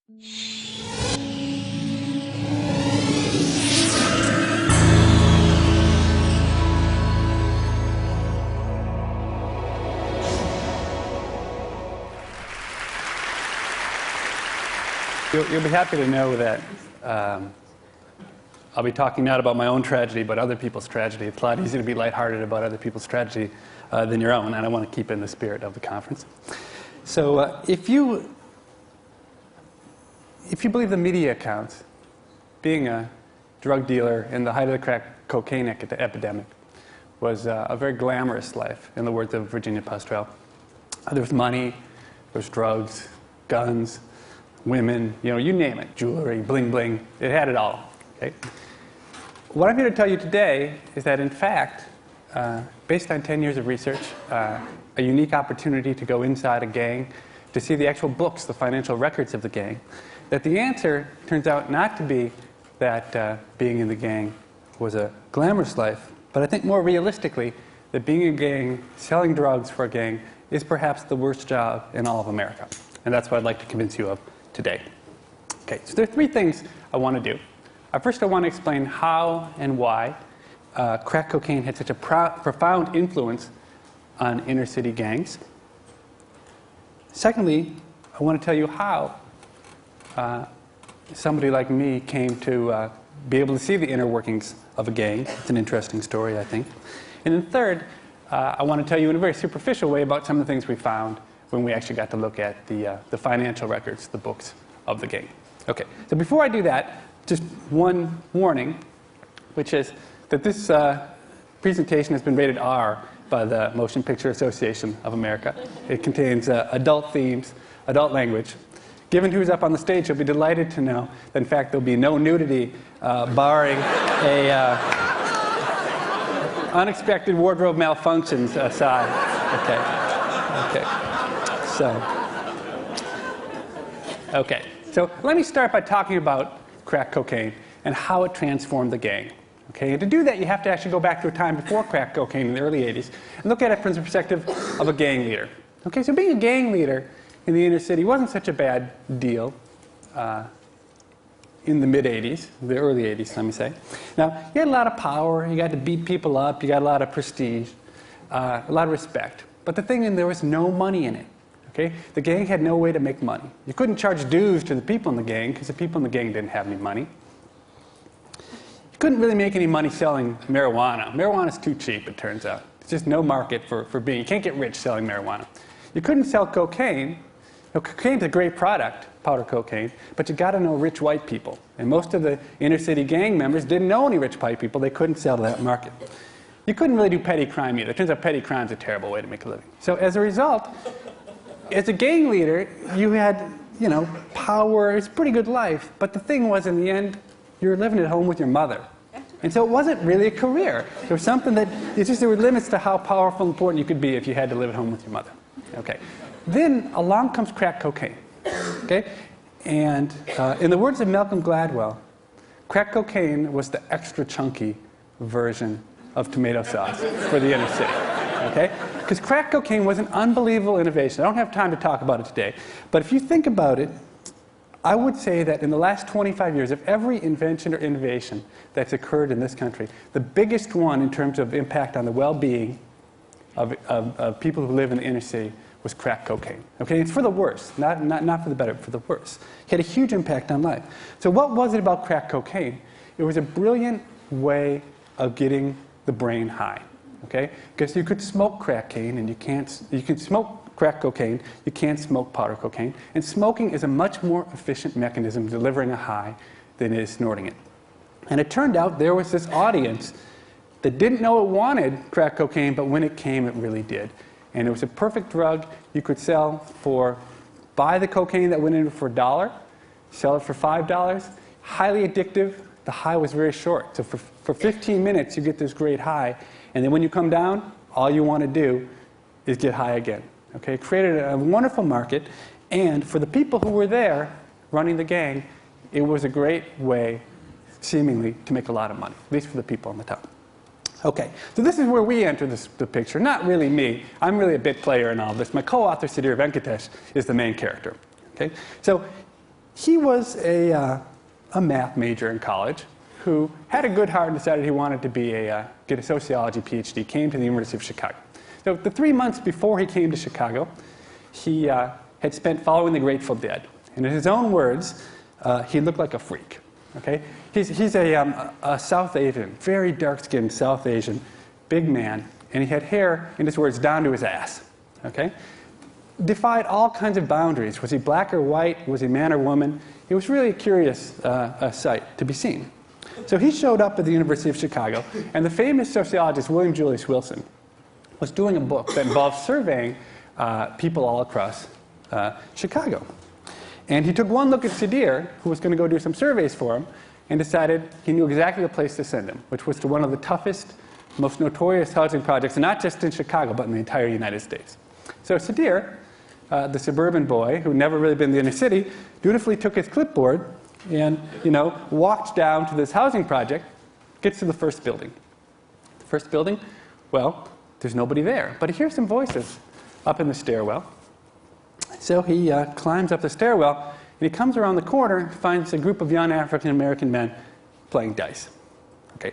You'll be happy to know that I'll be talking not about my own tragedy, but other people's tragedy. It's a lot easier to be lighthearted about other people's tragedy than your own, and I want to keep in the spirit of the conference. So if you believe the media accounts, being a drug dealer in the height of the crack cocaine epidemic was a very glamorous life, in the words of Virginia Pastrell. There was money, there was drugs, guns, women, you name it, jewelry, bling bling, it had it all. Okay? What I'm here to tell you today is that, in fact, based on 10 years of research, a unique opportunity to go inside a gang, to see the actual books, the financial records of the gang, that the answer turns out not to be that being in the gang was a glamorous life, but I think more realistically, that being in a gang, selling drugs for a gang, is perhaps the worst job in all of America. And that's what I'd like to convince you of today. Okay, so there are three things I want to do. First, I want to explain how and why crack cocaine had such a profound influence on inner city gangs. Secondly, I want to tell you how somebody like me came to be able to see the inner workings of a gang. It's an interesting story, I think. And then third, I want to tell you in a very superficial way about some of the things we found when we actually got to look at the financial records, the books of the gang. Okay, so before I do that, just one warning, which is that this presentation has been rated R by the Motion Picture Association of America. It contains adult themes, adult language. Given who's up on the stage, you'll be delighted to know that, in fact, there'll be no nudity, barring a unexpected wardrobe malfunctions aside. Okay. So let me start by talking about crack cocaine and how it transformed the gang. Okay, and to do that, you have to actually go back to a time before crack cocaine in the early 80s and look at it from the perspective of a gang leader. Okay, so being a gang leader in the inner city wasn't such a bad deal in the mid-'80s, the early 80s, let me say. Now, you had a lot of power, you got to beat people up, you got a lot of prestige, a lot of respect. But the thing is, there was no money in it. Okay? The gang had no way to make money. You couldn't charge dues to the people in the gang because the people in the gang didn't have any money. You couldn't really make any money selling marijuana. Marijuana's too cheap, it turns out. There's just no market for being. You can't get rich selling marijuana. You couldn't sell cocaine. Cocaine's a great product, powder cocaine, but you got to know rich white people. And most of the inner city gang members didn't know any rich white people. They couldn't sell to that market. You couldn't really do petty crime either. It turns out petty crime's a terrible way to make a living. So as a result, as a gang leader, you had, power. It's a pretty good life. But the thing was, in the end, you were living at home with your mother. And so it wasn't really a career. There was something that, there were limits to how powerful and important you could be if you had to live at home with your mother. Okay. Then along comes crack cocaine. Okay? And in the words of Malcolm Gladwell, crack cocaine was the extra chunky version of tomato sauce for the inner city. Okay? Because crack cocaine was an unbelievable innovation. I don't have time to talk about it today. But if you think about it, I would say that in the last 25 years, of every invention or innovation that's occurred in this country, the biggest one in terms of impact on the well-being of people who live in the inner city was crack cocaine. Okay? It's for the worse, not for the better, but for the worse. It had a huge impact on life. So what was it about crack cocaine? It was a brilliant way of getting the brain high. Okay? Because you could smoke crack cocaine and you can smoke crack cocaine, you can't smoke powder cocaine, and smoking is a much more efficient mechanism of delivering a high than it is snorting it. And it turned out there was this audience that didn't know it wanted crack cocaine, but when it came, it really did. And it was a perfect drug you could sell buy the cocaine that went in for $1, sell it for $5, highly addictive. The high was very short. So for 15 minutes, you get this great high. And then when you come down, all you want to do is get high again. Okay? It created a wonderful market. And for the people who were there running the gang, it was a great way, seemingly, to make a lot of money, at least for the people on the top. Okay, so this is where we enter the picture. Not really me. I'm really a bit player in all this. My co-author, Sudhir is the main character. Okay? So he was a math major in college who had a good heart and decided he wanted to get a sociology PhD, came to the University of Chicago. So the 3 months before he came to Chicago, he had spent following the Grateful Dead. And in his own words, he looked like a freak. Okay? He's a South Asian, very dark-skinned South Asian, big man, and he had hair, in his words, down to his ass. Okay? Defied all kinds of boundaries. Was he black or white? Was he man or woman? It was really a curious sight to be seen. So he showed up at the University of Chicago, and the famous sociologist William Julius Wilson was doing a book that involved surveying people all across Chicago. And he took one look at Sudhir, who was going to go do some surveys for him, and decided he knew exactly the place to send him, which was to one of the toughest, most notorious housing projects, not just in Chicago, but in the entire United States. So Sudhir, the suburban boy who never really been in the inner city, dutifully took his clipboard and, walked down to this housing project, gets to the first building. The first building, well, there's nobody there, but he hears some voices up in the stairwell. So he climbs up the stairwell, and he comes around the corner and finds a group of young African-American men playing dice. Okay.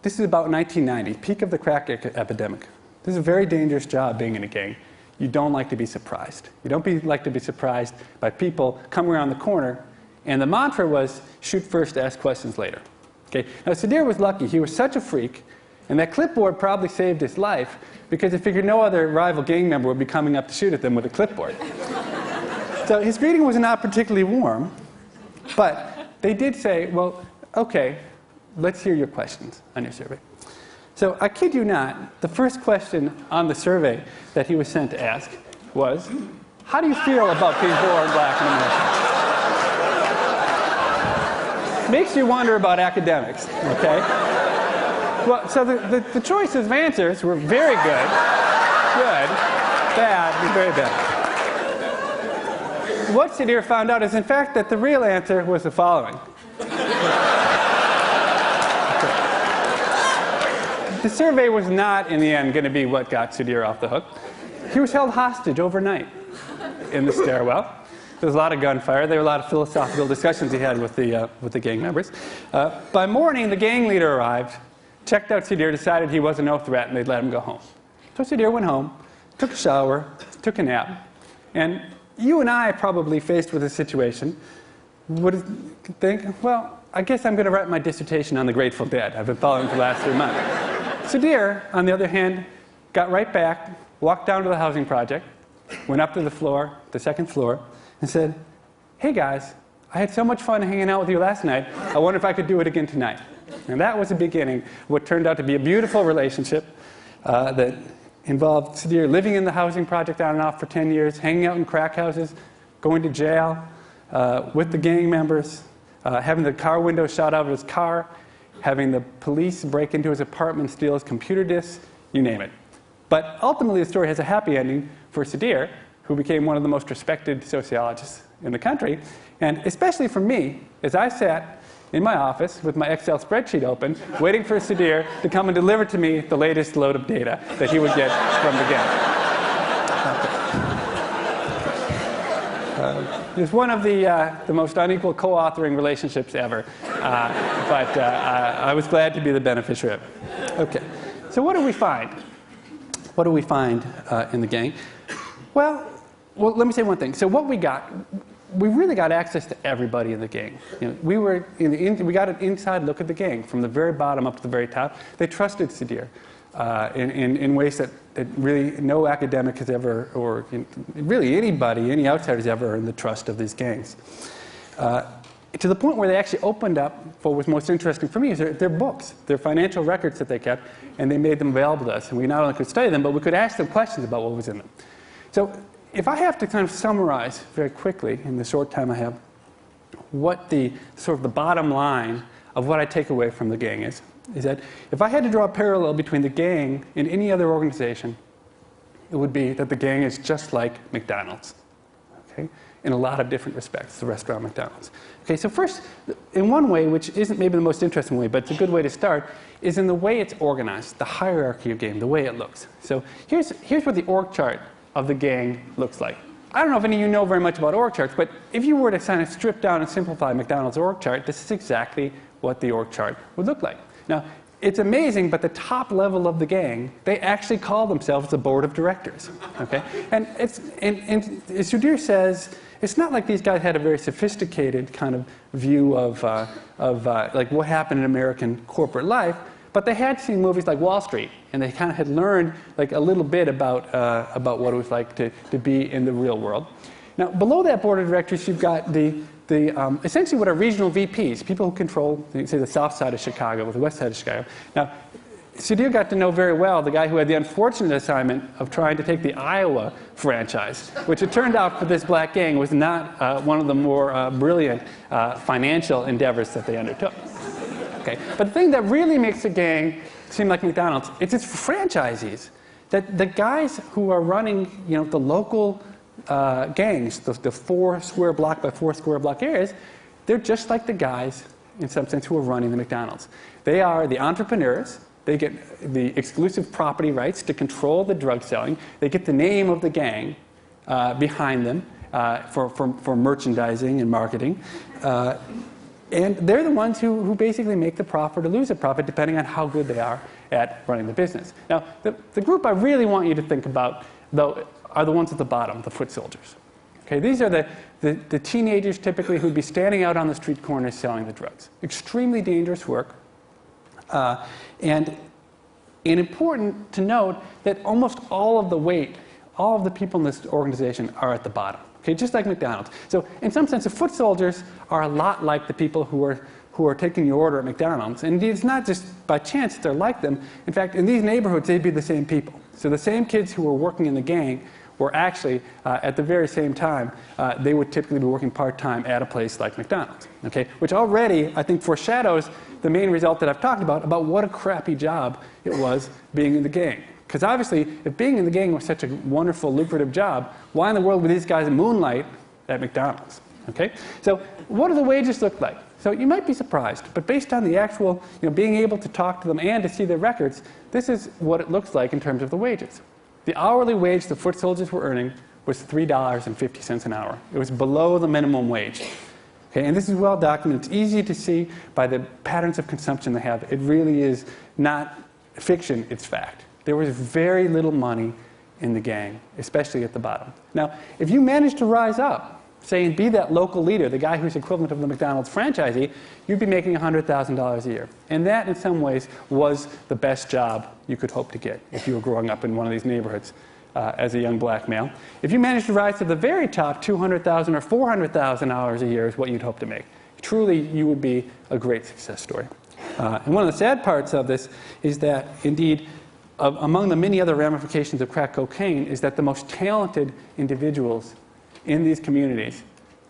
This is about 1990, peak of the crack epidemic. This is a very dangerous job, being in a gang. You don't like to be surprised. You don't like to be surprised by people coming around the corner. And the mantra was, shoot first, ask questions later. Okay. Now, Sudhir was lucky. He was such a freak, and that clipboard probably saved his life because he figured no other rival gang member would be coming up to shoot at them with a clipboard. So his greeting was not particularly warm, but they did say, well, okay, let's hear your questions on your survey. So I kid you not, the first question on the survey that he was sent to ask was, how do you feel about being born black in America? Makes you wonder about academics, okay? Well, so the choices of answers were very good, bad, and very bad. What Sudhir found out is, in fact, that the real answer was the following. The survey was not, in the end, going to be what got Sudhir off the hook. He was held hostage overnight in the stairwell. There was a lot of gunfire. There were a lot of philosophical discussions he had with the gang members. By morning, the gang leader arrived, checked out Sudhir, decided he was no threat, and they'd let him go home. So Sudhir went home, took a shower, took a nap, and you and I, probably faced with this situation, would think, well, I guess I'm going to write my dissertation on the Grateful Dead. I've been following for the last 3 months. Sudhir, on the other hand, got right back, walked down to the housing project, went up to the floor, the second floor, and said, hey guys, I had so much fun hanging out with you last night, I wonder if I could do it again tonight. And that was the beginning of what turned out to be a beautiful relationship that involved Sudhir living in the housing project on and off for 10 years, hanging out in crack houses, going to jail with the gang members, having the car window shot out of his car, having the police break into his apartment, steal his computer disks, you name it. But ultimately, the story has a happy ending for Sudhir, who became one of the most respected sociologists in the country, and especially for me, as I sat in my office with my Excel spreadsheet open, waiting for Sudhir to come and deliver to me the latest load of data that he would get from the gang. It was one of the most unequal co-authoring relationships ever, but I was glad to be the beneficiary of it. Okay, so what do we find? What do we find in the gang? Well, let me say one thing. So what we got, we really got access to everybody in the gang. We got an inside look at the gang from the very bottom up to the very top. They trusted Sudhir in ways that really no academic has ever, or really anybody, any outsider has ever earned the trust of these gangs. To the point where they actually opened up what was most interesting for me is their books, their financial records that they kept, and they made them available to us. And we not only could study them, but we could ask them questions about what was in them. So if I have to kind of summarize very quickly in the short time I have what the sort of the bottom line of what I take away from the gang is that if I had to draw a parallel between the gang and any other organization, it would be that the gang is just like McDonald's, okay, in a lot of different respects, the restaurant McDonald's. Okay, so first, in one way, which isn't maybe the most interesting way, but it's a good way to start, is in the way it's organized, the hierarchy of game, the way it looks. So here's what the org chart of the gang looks like. I don't know if any of you know very much about org charts, but if you were to kind of strip down and simplify McDonald's org chart, this is exactly what the org chart would look like. Now, it's amazing, but the top level of the gang, they actually call themselves the board of directors. Okay? And Sudhir says, it's not like these guys had a very sophisticated kind of view of like what happened in American corporate life, but they had seen movies like Wall Street, and they kind of had learned like a little bit about what it was like to be in the real world. Now, below that board of directors, you've got essentially what are regional VPs, people who control, say, the south side of Chicago or the west side of Chicago. Now, Sudhir got to know very well the guy who had the unfortunate assignment of trying to take the Iowa franchise, which it turned out for this black gang was not one of the more brilliant financial endeavors that they undertook. Okay? But the thing that really makes the gang seem like McDonald's, it's its franchisees. That the guys who are running, the local gangs, the 4 square block by 4 square block areas, they're just like the guys, in some sense, who are running the McDonald's. They are the entrepreneurs. They get the exclusive property rights to control the drug selling. They get the name of the gang behind them for merchandising and marketing. And they're the ones who basically make the profit or lose the profit, depending on how good they are at running the business. Now, the group I really want you to think about, though, are the ones at the bottom, the foot soldiers. Okay, these are the teenagers typically who'd be standing out on the street corners selling the drugs. Extremely dangerous work. And important to note that almost all of the weight, all of the people in this organization are at the bottom. Okay, just like McDonald's. So in some sense, the foot soldiers are a lot like the people who are taking your order at McDonald's. And indeed, it's not just by chance that they're like them. In fact, in these neighborhoods, they'd be the same people. So the same kids who were working in the gang were actually, at the very same time, they would typically be working part-time at a place like McDonald's. Okay? Which already, I think, foreshadows the main result that I've talked about what a crappy job it was being in the gang. Because obviously, if being in the gang was such a wonderful, lucrative job, why in the world would these guys moonlight at McDonald's? Okay? So what do the wages look like? So you might be surprised, but based on the actual, being able to talk to them and to see their records, this is what it looks like in terms of the wages. The hourly wage the foot soldiers were earning was $3.50 an hour. It was below the minimum wage. Okay, and this is well documented. It's easy to see by the patterns of consumption they have. It really is not fiction, it's fact. There was very little money in the gang, especially at the bottom. Now, if you manage to rise up, say, and be that local leader, the guy who's equivalent of the McDonald's franchisee, you'd be making $100,000 a year. And that, in some ways, was the best job you could hope to get if you were growing up in one of these neighborhoods as a young black male. If you managed to rise to the very top, $200,000 or $400,000 a year is what you'd hope to make. Truly, you would be a great success story. And one of the sad parts of this is that, indeed, among the many other ramifications of crack cocaine, is that the most talented individuals in these communities,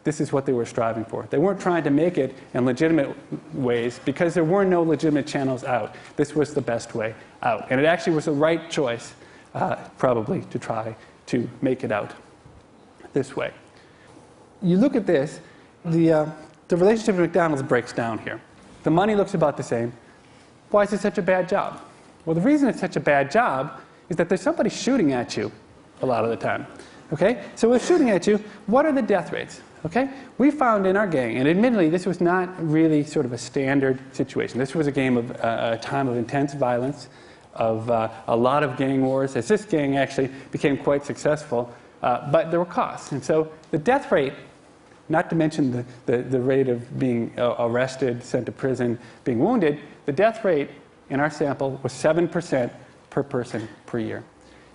this is what they were striving for. They weren't trying to make it in legitimate ways because there were no legitimate channels out. This was the best way out. And it actually was the right choice, probably, to try to make it out this way. You look at this, the relationship with McDonald's breaks down here. The money looks about the same. Why is it such a bad job? Well, the reason it's such a bad job is that there's somebody shooting at you a lot of the time. Okay? So with shooting at you, what are the death rates? Okay? We found in our gang, and admittedly this was not really sort of a standard situation. This was a time of intense violence, of a lot of gang wars, as this gang actually became quite successful, but there were costs. And so the death rate, not to mention the rate of being arrested, sent to prison, being wounded, the death rate in our sample was 7% per person per year.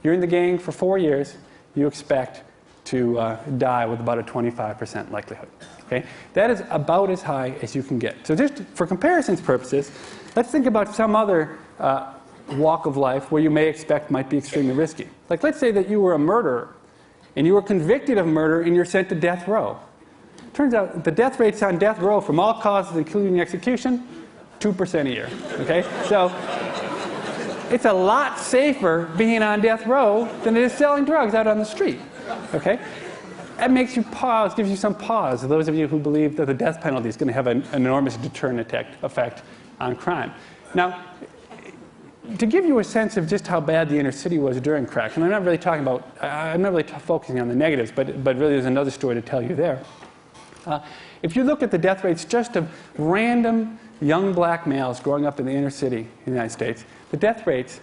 You're in the gang for 4 years, you expect to die with about a 25% likelihood. Okay? That is about as high as you can get. So just for comparison's purposes, let's think about some other walk of life where you may expect might be extremely risky. Like let's say that you were a murderer, and you were convicted of murder and you're sent to death row. Turns out the death rates on death row from all causes, including execution, 2% a year. Okay? So it's a lot safer being on death row than it is selling drugs out on the street. Okay? That makes you pause, gives you some pause, those of you who believe that the death penalty is going to have an enormous deterrent effect on crime. Now, to give you a sense of just how bad the inner city was during crack, and I'm not really talking about, I'm not really focusing on the negatives, but really there's another story to tell you there. If you look at the death rates just of random young black males growing up in the inner city in the United States, the death rates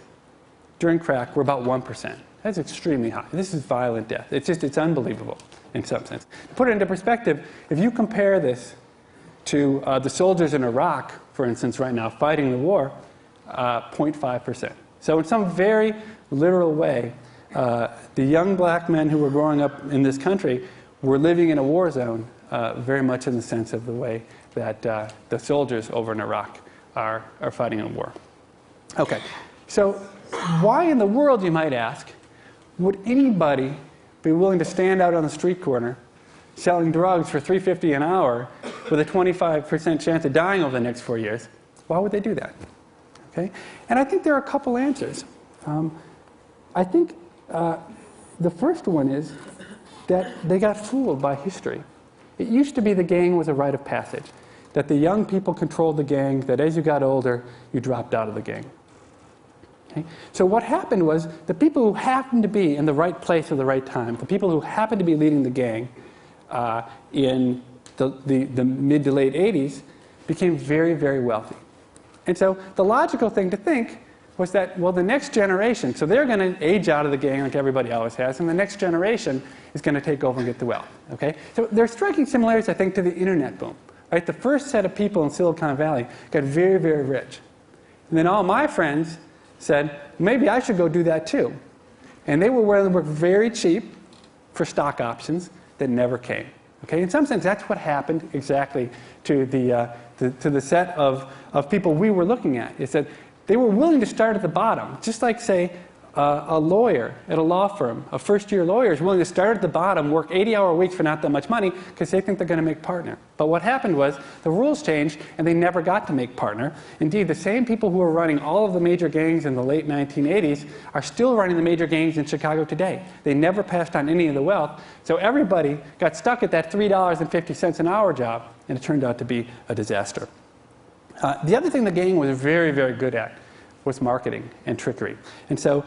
during crack were about 1%. That's extremely high. This is violent death. It's unbelievable in some sense. To put it into perspective, if you compare this to the soldiers in Iraq, for instance, right now, fighting the war, 0.5%. So in some very literal way, the young black men who were growing up in this country were living in a war zone, very much in the sense of the way that the soldiers over in Iraq are fighting a war. Okay, so why in the world, you might ask, would anybody be willing to stand out on the street corner selling drugs for $3.50 an hour with a 25% chance of dying over the next 4 years? Why would they do that? Okay? And I think there are a couple answers. I think the first one is that they got fooled by history. It used to be the gang was a rite of passage, that the young people controlled the gang, that as you got older, you dropped out of the gang. Okay? So what happened was the people who happened to be in the right place at the right time, the people who happened to be leading the gang in the mid to late 80s became very, very wealthy. And so the logical thing to think was that, well, the next generation, so they're going to age out of the gang like everybody always has, and the next generation is going to take over and get the wealth. Okay? So there are striking similarities, I think, to the internet boom. Right? The first set of people in Silicon Valley got very, very rich. And then all my friends said, maybe I should go do that too. And they were willing to work very cheap for stock options that never came. Okay? In some sense, that's what happened exactly to the set of people we were looking at. Is that they were willing to start at the bottom, just like, say, a lawyer at a law firm, a first-year lawyer is willing to start at the bottom, work 80-hour weeks for not that much money because they think they're going to make partner. But what happened was the rules changed and they never got to make partner. Indeed, the same people who were running all of the major gangs in the late 1980s are still running the major gangs in Chicago today. They never passed on any of the wealth. So everybody got stuck at that $3.50 an hour job, and it turned out to be a disaster. The other thing the gang was very, very good at was marketing and trickery. And so,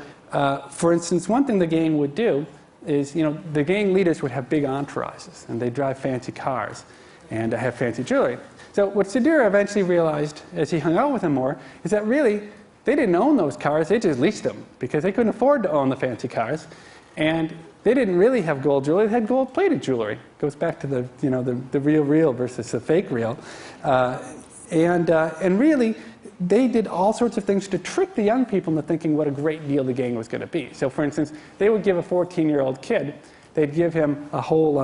for instance, one thing the gang would do is, the gang leaders would have big entourages, and they'd drive fancy cars and have fancy jewelry. So what Sudhir eventually realized as he hung out with them more is that really they didn't own those cars, they just leased them because they couldn't afford to own the fancy cars. And they didn't really have gold jewelry, they had gold-plated jewelry. It goes back to the real versus the fake real. And really, they did all sorts of things to trick the young people into thinking what a great deal the gang was going to be. So, for instance, they would give a 14-year-old kid, they'd give him a whole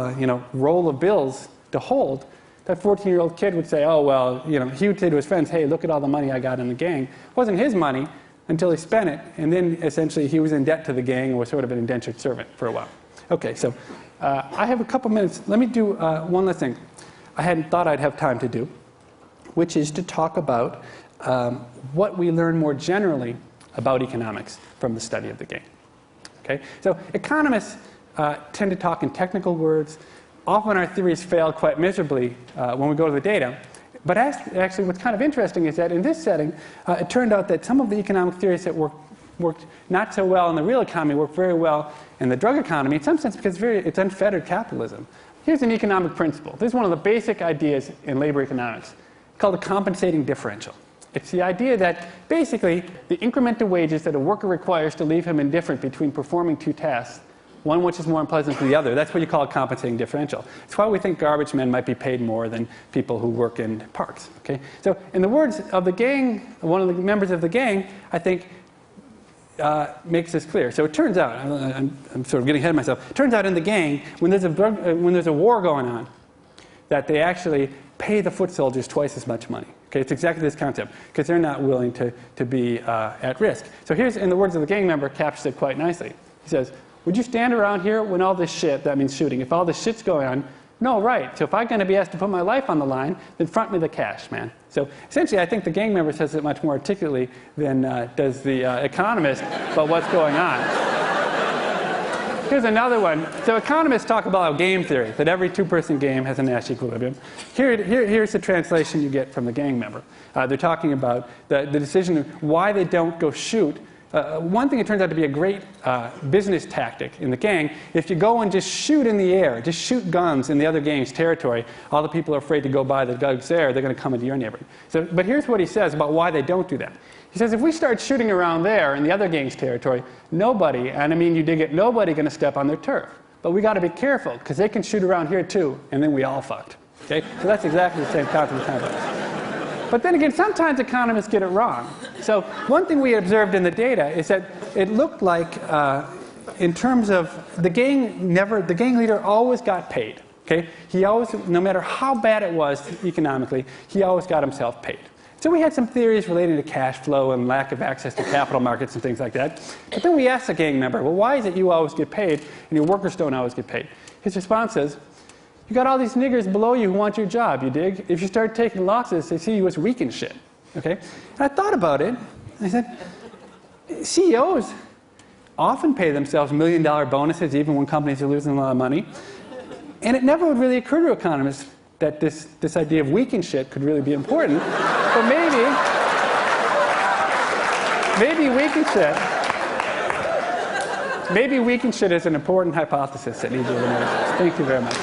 roll of bills to hold. That 14-year-old kid would say, oh, well, he would say to his friends, hey, look at all the money I got in the gang. It wasn't his money until he spent it, and then essentially he was in debt to the gang and was sort of an indentured servant for a while. Okay, so I have a couple minutes. Let me do one last thing I hadn't thought I'd have time to do, which is to talk about what we learn more generally about economics from the study of the gang. Okay? So economists tend to talk in technical words. Often our theories fail quite miserably when we go to the data. But actually what's kind of interesting is that in this setting, it turned out that some of the economic theories that worked not so well in the real economy work very well in the drug economy, in some sense because it's unfettered capitalism. Here's an economic principle. This is one of the basic ideas in labor economics called a compensating differential. It's the idea that basically the increment of wages that a worker requires to leave him indifferent between performing two tasks, one which is more unpleasant than the other, that's what you call a compensating differential. It's why we think garbage men might be paid more than people who work in parks. Okay? So in the words of the gang, one of the members of the gang, I think, makes this clear. So it turns out, I'm sort of getting ahead of myself, it turns out in the gang, when there's a war going on, that they actually pay the foot soldiers twice as much money. Okay, it's exactly this concept, because they're not willing to be at risk. So here's, in the words of the gang member, captures it quite nicely. He says, would you stand around here when all this shit, that means shooting, if all this shit's going on? No, right. So if I'm going to be asked to put my life on the line, then front me the cash, man. So essentially, I think the gang member says it much more articulately than does the economist about what's going on. Here's another one. So economists talk about game theory, that every two-person game has a Nash equilibrium. Here's the translation you get from the gang member. They're talking about the decision of why they don't go shoot. One thing that turns out to be a great business tactic in the gang, if you go and just shoot in the air, just shoot guns in the other gang's territory, all the people are afraid to go by the guns there, they're going to come into your neighborhood. But here's what he says about why they don't do that. He says, if we start shooting around there in the other gang's territory, nobody, and I mean you dig it, nobody going to step on their turf. But we got to be careful, because they can shoot around here too, and then we all fucked. Okay? So that's exactly the same concept. But then again, sometimes economists get it wrong. So one thing we observed in the data is that it looked like, in terms of the gang leader always got paid. Okay? He always, no matter how bad it was economically, he always got himself paid. So we had some theories relating to cash flow and lack of access to capital markets and things like that. But then we asked the gang member, well, why is it you always get paid and your workers don't always get paid? His response is, you got all these niggers below you who want your job, you dig? If you start taking losses, they see you as weak and shit. Okay? And I thought about it. I said, CEOs often pay themselves million-dollar bonuses even when companies are losing a lot of money. And it never would really occur to economists that this idea of weak and shit could really be important. But maybe weak and shit is an important hypothesis that needs to be analyzed. Thank you very much.